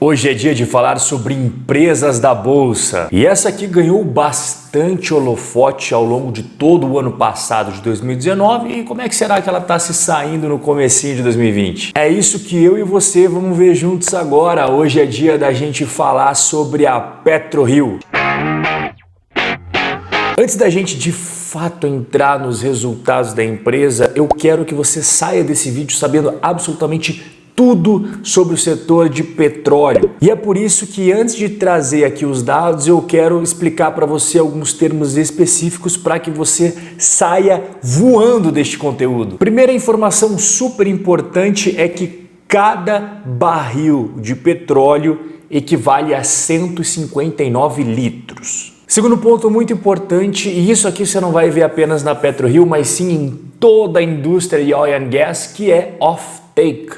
Hoje é dia de falar sobre empresas da Bolsa. E essa aqui ganhou bastante holofote ao longo de todo o ano passado de 2019. E como é que será que ela está se saindo no comecinho de 2020? É isso que eu e você vamos ver juntos agora. Hoje é dia da gente falar sobre a PetroRio. Antes da gente de fato entrar nos resultados da empresa, eu quero que você saia desse vídeo sabendo absolutamente tudo sobre o setor de petróleo. E é por isso que antes de trazer aqui os dados, eu quero explicar para você alguns termos específicos para que você saia voando deste conteúdo. Primeira informação super importante é que cada barril de petróleo equivale a 159 litros. Segundo ponto muito importante, e isso aqui você não vai ver apenas na PetroRio, mas sim em toda a indústria de oil and gas, que é offtake,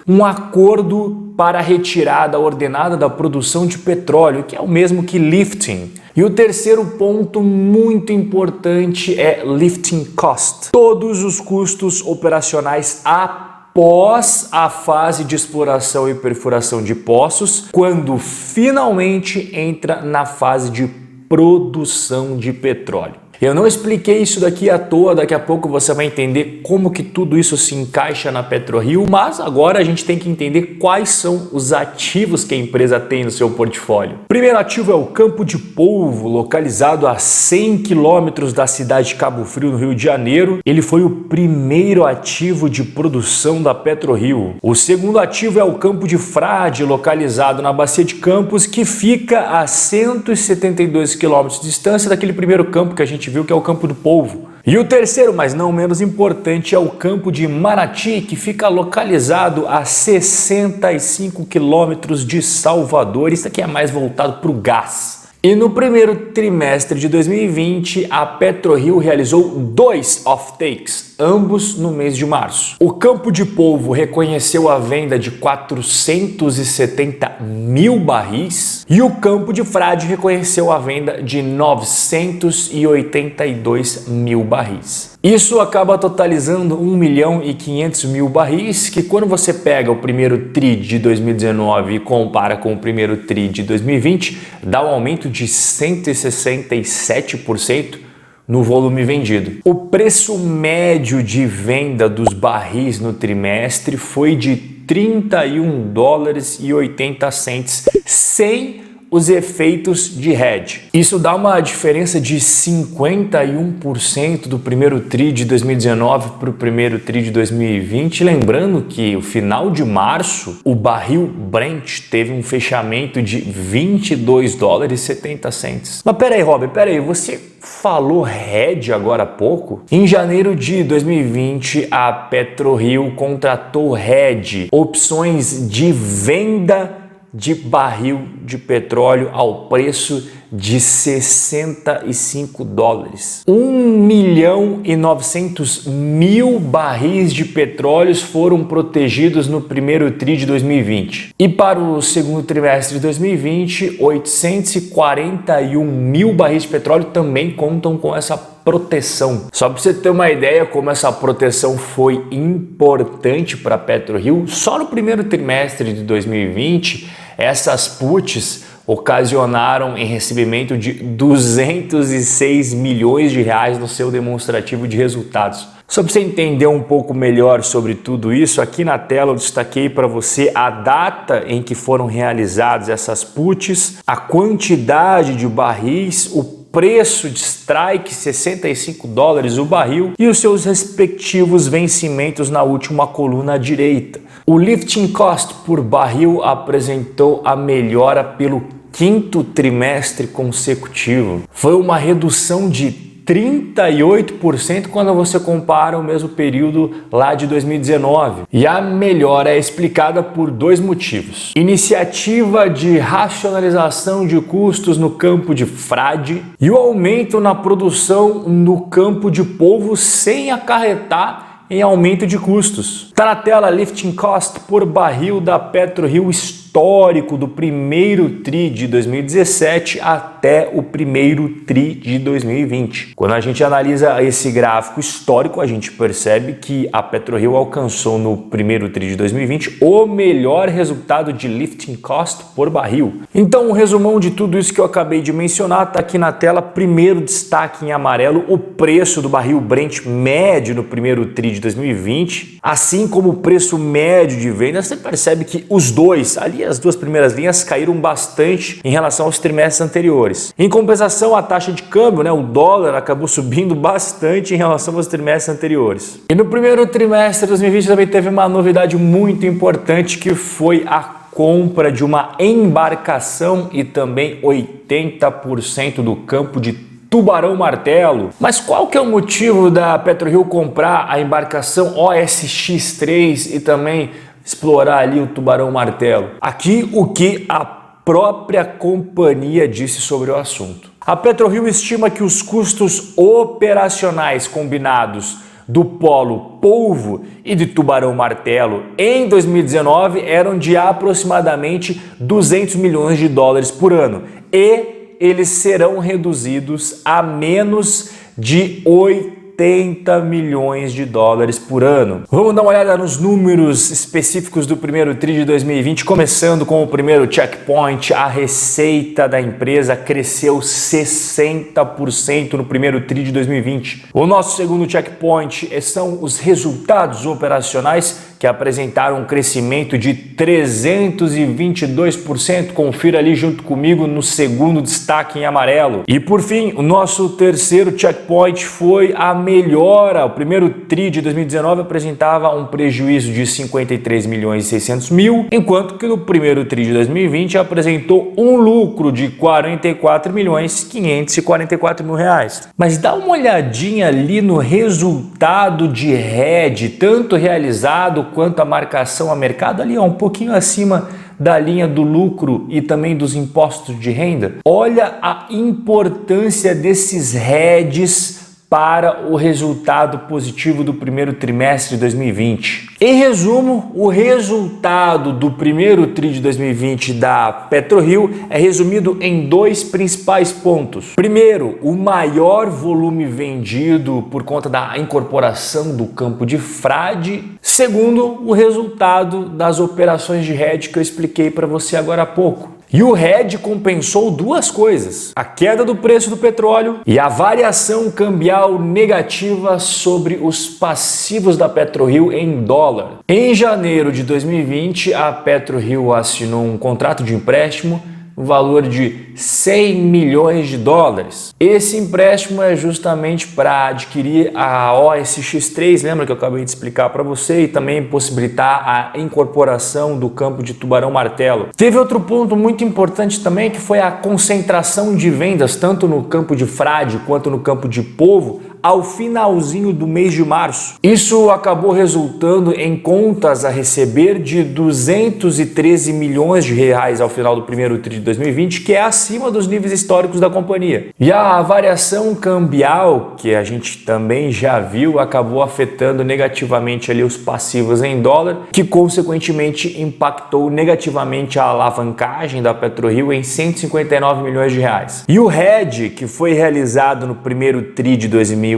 um acordo para a retirada ordenada da produção de petróleo, que é o mesmo que lifting. E o terceiro ponto muito importante é lifting cost, todos os custos operacionais após a fase de exploração e perfuração de poços, quando finalmente entra na fase de produção de petróleo. Eu não expliquei isso daqui à toa, daqui a pouco você vai entender como que tudo isso se encaixa na PetroRio, mas agora a gente tem que entender quais são os ativos que a empresa tem no seu portfólio. O primeiro ativo é o Campo de Polvo, localizado a 100 quilômetros da cidade de Cabo Frio, no Rio de Janeiro. Ele foi o primeiro ativo de produção da PetroRio. O segundo ativo é o Campo de Frade, localizado na Bacia de Campos, que fica a 172 quilômetros de distância daquele primeiro campo que a gente viu, que é o Campo do Polvo. E o terceiro, mas não menos importante, é o Campo de Manati, que fica localizado a 65 quilômetros de Salvador. Isso aqui é mais voltado para o gás. E no primeiro trimestre de 2020, a PetroRio realizou 2 offtakes, ambos no mês de março. O Campo de Polvo reconheceu a venda de 470 mil barris e o Campo de Frade reconheceu a venda de 982 mil barris. Isso acaba totalizando 1.500.000 barris, que quando você pega o primeiro TRI de 2019 e compara com o primeiro TRI de 2020, dá um aumento de 167% no volume vendido. O preço médio de venda dos barris no trimestre foi de $31,80, sem os efeitos de hedge. Isso dá uma diferença de 51% do primeiro TRI de 2019 para o primeiro TRI de 2020. Lembrando que o final de março, o barril Brent teve um fechamento de $22,70. Mas peraí, Rob, você falou hedge agora há pouco? Em janeiro de 2020, a PetroRio contratou hedge, opções de venda de barril de petróleo ao preço de $65. 1.900.000 barris de petróleo foram protegidos no primeiro TRI de 2020. E para o segundo trimestre de 2020, 841 mil barris de petróleo também contam com essa proteção. Só para você ter uma ideia como essa proteção foi importante para a PetroRio, só no primeiro trimestre de 2020, essas puts ocasionaram em recebimento de 206 milhões de reais no seu demonstrativo de resultados. Só para você entender um pouco melhor sobre tudo isso, aqui na tela eu destaquei para você a data em que foram realizadas essas puts, a quantidade de barris, o preço de strike, $65 o barril, e os seus respectivos vencimentos na última coluna à direita. O lifting cost por barril apresentou a melhora pelo quinto trimestre consecutivo. Foi uma redução de 38% quando você compara o mesmo período lá de 2019. E a melhora é explicada por dois motivos. Iniciativa de racionalização de custos no Campo de Frade e o aumento na produção no Campo de Polvo sem acarretar em aumento de custos. Tá na tela lifting cost por barril da PetroRio histórico histórico do primeiro TRI de 2017 até o primeiro TRI de 2020. Quando a gente analisa esse gráfico histórico, a gente percebe que a PetroRio alcançou no primeiro TRI de 2020 o melhor resultado de lifting cost por barril. Então, um resumão de tudo isso que eu acabei de mencionar está aqui na tela. Primeiro destaque em amarelo, o preço do barril Brent médio no primeiro TRI de 2020, assim como o preço médio de venda. Você percebe que os dois, ali as duas primeiras linhas, caíram bastante em relação aos trimestres anteriores. Em compensação, a taxa de câmbio, o dólar, acabou subindo bastante em relação aos trimestres anteriores. E no primeiro trimestre de 2020 também teve uma novidade muito importante, que foi a compra de uma embarcação e também 80% do campo de Tubarão Martelo. Mas qual que é o motivo da PetroRio comprar a embarcação OSX-3 e também explorar ali o Tubarão Martelo? Aqui o que a própria companhia disse sobre o assunto. A PetroRio estima que os custos operacionais combinados do polo Polvo e de Tubarão Martelo em 2019 eram de aproximadamente 200 milhões de dólares por ano, e eles serão reduzidos a menos de 80 milhões de dólares por ano. Vamos dar uma olhada nos números específicos do primeiro TRI de 2020, começando com o primeiro checkpoint. A receita da empresa cresceu 60% no primeiro TRI de 2020. O nosso segundo checkpoint são os resultados operacionais, que apresentaram um crescimento de 322%. Confira ali junto comigo no segundo destaque em amarelo. E por fim, o nosso terceiro checkpoint foi a melhora. O primeiro TRI de 2019 apresentava um prejuízo de 53 milhões e 600 mil, enquanto que no primeiro TRI de 2020 apresentou um lucro de 44 milhões 544 mil reais. Mas dá uma olhadinha ali no resultado de hedge, tanto realizado quanto a marcação a mercado, ali um pouquinho acima da linha do lucro e também dos impostos de renda. Olha a importância desses hedges para o resultado positivo do primeiro trimestre de 2020. Em resumo, o resultado do primeiro TRI de 2020 da PetroRio é resumido em dois principais pontos. Primeiro, o maior volume vendido por conta da incorporação do campo de frade. Segundo, o resultado das operações de hedge que eu expliquei para você agora há pouco. E o hedge compensou duas coisas: a queda do preço do petróleo e a variação cambial negativa sobre os passivos da PetroRio em dólar. Em janeiro de 2020, a PetroRio assinou um contrato de empréstimo no valor de 100 milhões de dólares. Esse empréstimo é justamente para adquirir a OSX-3, lembra que eu acabei de explicar para você, e também possibilitar a incorporação do campo de Tubarão Martelo. Teve outro ponto muito importante também, que foi a concentração de vendas, tanto no campo de frade quanto no campo de polvo, ao finalzinho do mês de março. Isso acabou resultando em contas a receber de 213 milhões de reais ao final do primeiro TRI de 2020, que é acima dos níveis históricos da companhia. E a variação cambial, que a gente também já viu, acabou afetando negativamente ali os passivos em dólar, que consequentemente impactou negativamente a alavancagem da PetroRio em 159 milhões de reais. E o hedge, que foi realizado no primeiro TRI de 2020,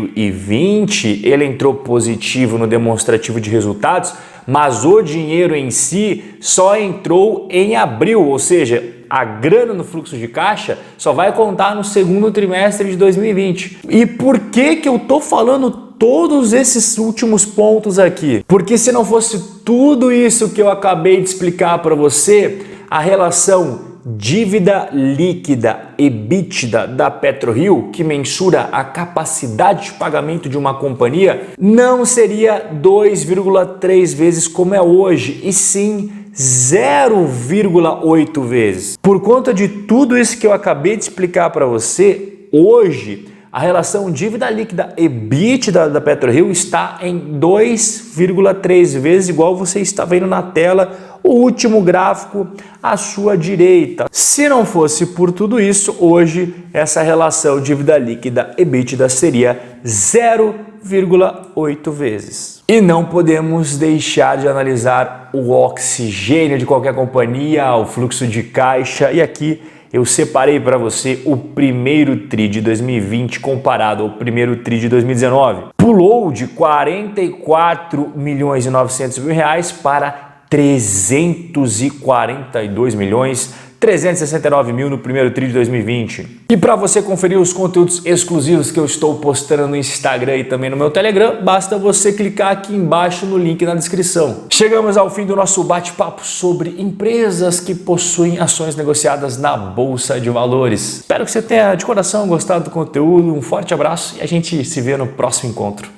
ele entrou positivo no demonstrativo de resultados, mas o dinheiro em si só entrou em abril, ou seja, a grana no fluxo de caixa só vai contar no segundo trimestre de 2020. E por que eu tô falando todos esses últimos pontos aqui? Porque se não fosse tudo isso que eu acabei de explicar para você, a relação dívida líquida EBITDA da PetroRio, que mensura a capacidade de pagamento de uma companhia, não seria 2,3 vezes como é hoje, e sim 0,8 vezes. Por conta de tudo isso que eu acabei de explicar para você, hoje a relação dívida líquida EBITDA da PetroRio está em 2,3 vezes, igual você está vendo na tela, o último gráfico à sua direita. Se não fosse por tudo isso, hoje essa relação dívida líquida EBITDA seria 0,8 0,8 vezes. E não podemos deixar de analisar o oxigênio de qualquer companhia, o fluxo de caixa, e aqui eu separei para você o primeiro TRI de 2020 comparado ao primeiro TRI de 2019. Pulou de 44 milhões e 900 mil reais para 342 milhões 369 mil no primeiro TRI de 2020. E para você conferir os conteúdos exclusivos que eu estou postando no Instagram e também no meu Telegram, basta você clicar aqui embaixo no link na descrição. Chegamos ao fim do nosso bate-papo sobre empresas que possuem ações negociadas na Bolsa de Valores. Espero que você tenha de coração gostado do conteúdo, um forte abraço e a gente se vê no próximo encontro.